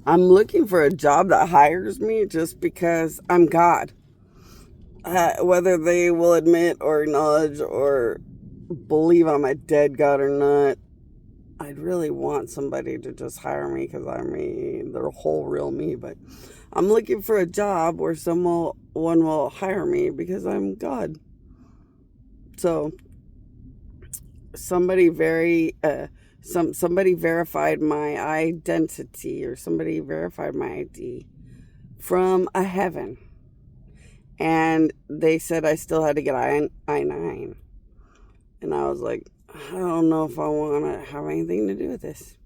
I'm looking for a job that hires me just because I'm God. Whether they will admit or acknowledge or believe I'm a dead God or not, I'd really want somebody to just hire me because I'm the whole real me. But I'm looking for a job where someone will hire me because I'm God. So somebody very somebody verified my identity, or somebody verified my ID from a heaven, and they said I still had to get I-9. And I was like, I don't know if I want to have anything to do with this.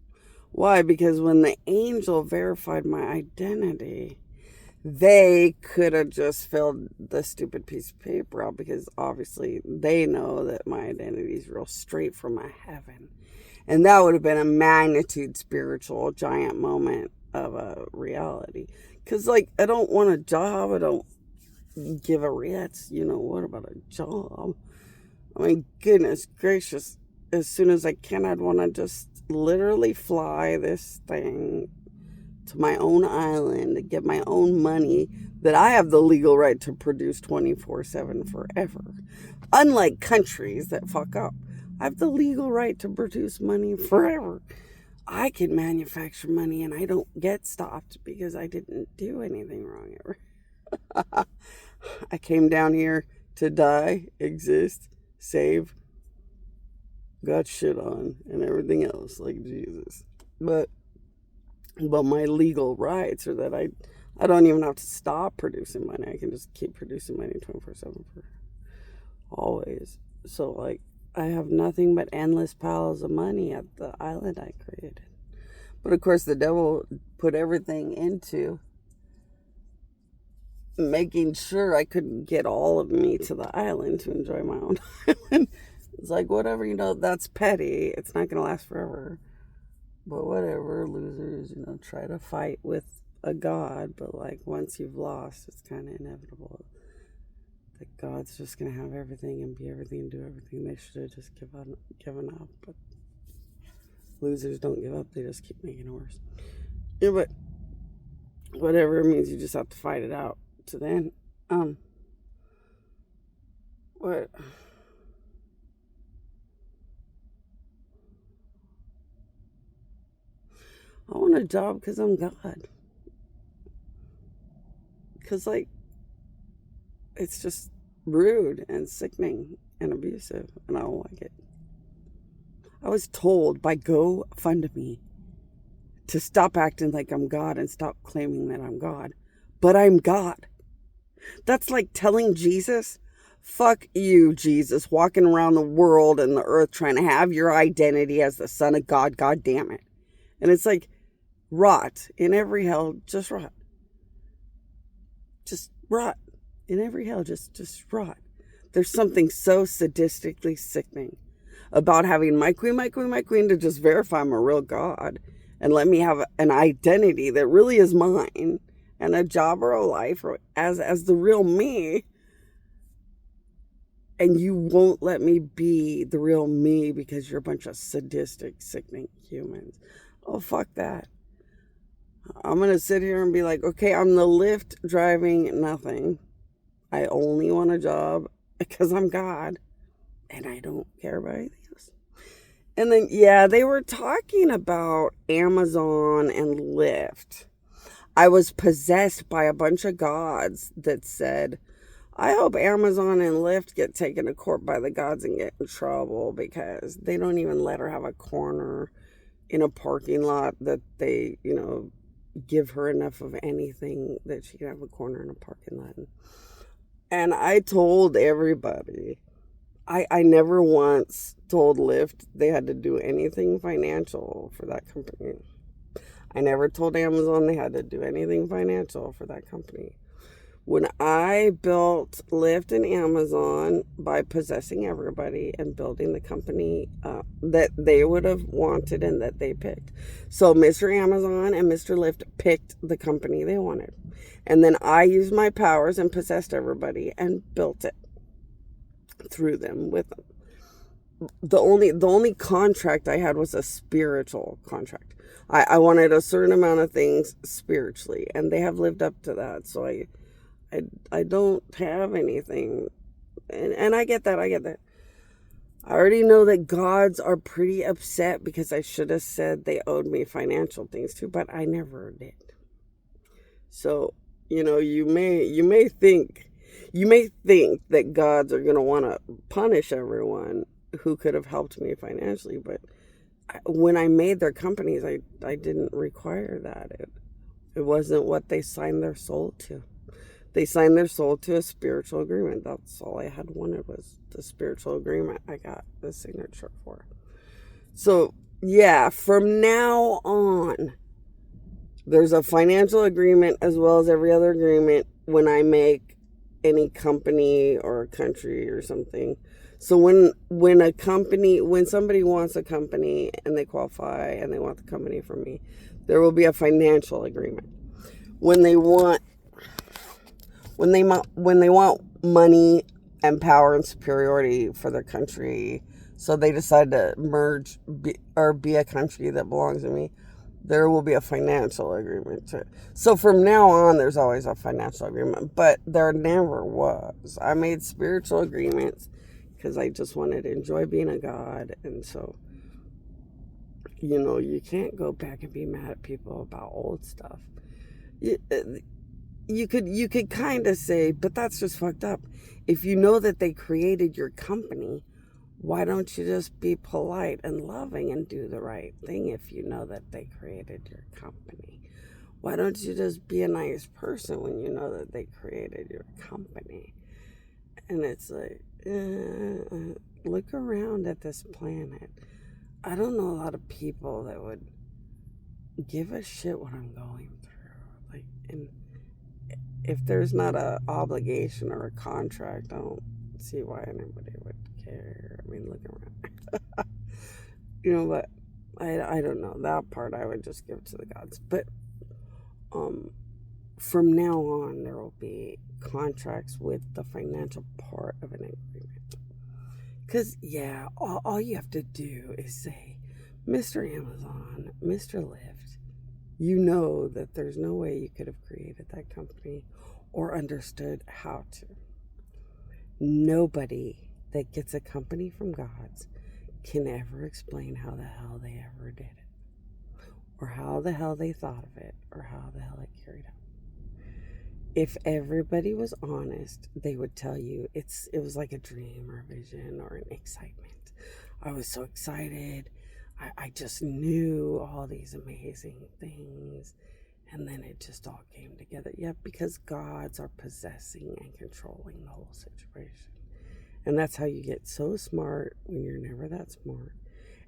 Why? Because when the angel verified my identity, they could have just filled the stupid piece of paper out, because obviously they know that my identity is real straight from my heaven. And that would have been a magnitude spiritual giant moment of a reality. Because, like, I don't want a job. I don't give a rat's, what about a job? I mean, goodness gracious. As soon as I can, I'd want to just literally fly this thing to my own island to get my own money that I have the legal right to produce 24/7 forever. Unlike countries that fuck up, I have the legal right to produce money forever. I can manufacture money and I don't get stopped because I didn't do anything wrong ever. I came down here to die, exist, save, got shit on, and everything else like Jesus. But my legal rights are that I don't even have to stop producing money. I can just keep producing money 24/7 for always. So, like, I have nothing but endless piles of money at the island I created. But of course, the devil put everything into making sure I couldn't get all of me to the island to enjoy my own island. It's like, whatever, that's petty. It's not going to last forever. But whatever, losers, try to fight with a God. But, like, once you've lost, it's kind of inevitable that God's just going to have everything and be everything and do everything. They should have just given up. But losers don't give up. They just keep making it worse. Yeah, but whatever it means, you just have to fight it out to the end. What? I want a job because I'm God. Because, like, it's just rude and sickening and abusive, and I don't like it. I was told by GoFundMe to stop acting like I'm God and stop claiming that I'm God. But I'm God. That's like telling Jesus, fuck you, Jesus, walking around the world and the earth trying to have your identity as the Son of God. God damn it. And it's like, rot in every hell, just rot. Just rot in every hell, just rot. There's something so sadistically sickening about having my queen to just verify I'm a real God and let me have an identity that really is mine, and a job or a life or as the real me. And you won't let me be the real me because you're a bunch of sadistic, sickening humans. Oh, fuck that. I'm going to sit here and be like, okay, I'm the Lyft driving nothing. I only want a job because I'm God and I don't care about anything else. And then, yeah, they were talking about Amazon and Lyft. I was possessed by a bunch of gods that said, I hope Amazon and Lyft get taken to court by the gods and get in trouble because they don't even let her have a corner in a parking lot that they, give her enough of anything that she can have a corner in a parking lot. And I told everybody, I never once told Lyft they had to do anything financial for that company. I never told Amazon they had to do anything financial for that company. When I built Lyft and Amazon by possessing everybody and building the company that they would have wanted and that they picked. So Mr. Amazon and Mr. Lyft picked the company they wanted. And then I used my powers and possessed everybody and built it through them, with them. the only contract I had was a spiritual contract. I wanted a certain amount of things spiritually, and they have lived up to that. So I don't have anything, and I get that. I already know that gods are pretty upset because I should have said they owed me financial things too, but I never did. So, you may think that gods are going to want to punish everyone who could have helped me financially, but when I made their companies, I didn't require that. It wasn't what they signed their soul to. They signed their soul to a spiritual agreement. That's all I had wanted, was the spiritual agreement I got the signature for. So, yeah, from now on, there's a financial agreement as well as every other agreement when I make any company or a country or something. So when somebody wants a company and they qualify and they want the company from me, there will be a financial agreement. When they want money and power and superiority for their country, so they decide to merge or be a country that belongs to me, there will be a financial agreement too. So from now on, there's always a financial agreement, but there never was. I made spiritual agreements because I just wanted to enjoy being a god. And so, you can't go back and be mad at people about old stuff. You could kind of say, but that's just fucked up. If you know that they created your company, why don't you just be polite and loving and do the right thing if you know that they created your company? Why don't you just be a nice person when you know that they created your company? And it's like, look around at this planet. I don't know a lot of people that would give a shit what I'm going through. And if there's not an obligation or a contract, I don't see why anybody would care. I mean, look around. But I don't know. That part I would just give to the gods. But from now on, there will be contracts with the financial part of an agreement. Because, yeah, all you have to do is say, Mr. Amazon, Mr. Lyft, you know that there's no way you could have created that company or understood how to. Nobody that gets a company from gods can ever explain how the hell they ever did it, or how the hell they thought of it, or how the hell it carried out. If everybody was honest, they would tell you it was like a dream or a vision or an excitement. I was so excited. I just knew all these amazing things, and then it just all came together. Yeah, because gods are possessing and controlling the whole situation. And that's how you get so smart when you're never that smart.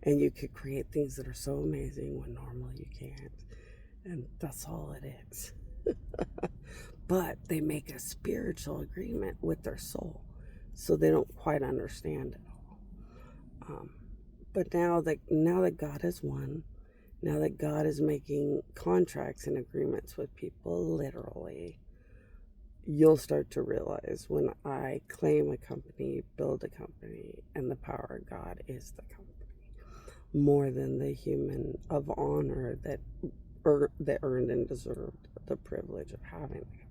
And you could create things that are so amazing when normally you can't. And that's all it is. But they make a spiritual agreement with their soul, so they don't quite understand it all. But now that God has won, now that God is making contracts and agreements with people, literally, you'll start to realize when I claim a company, build a company, and the power of God is the company, more than the human of honor that earned and deserved the privilege of having the company.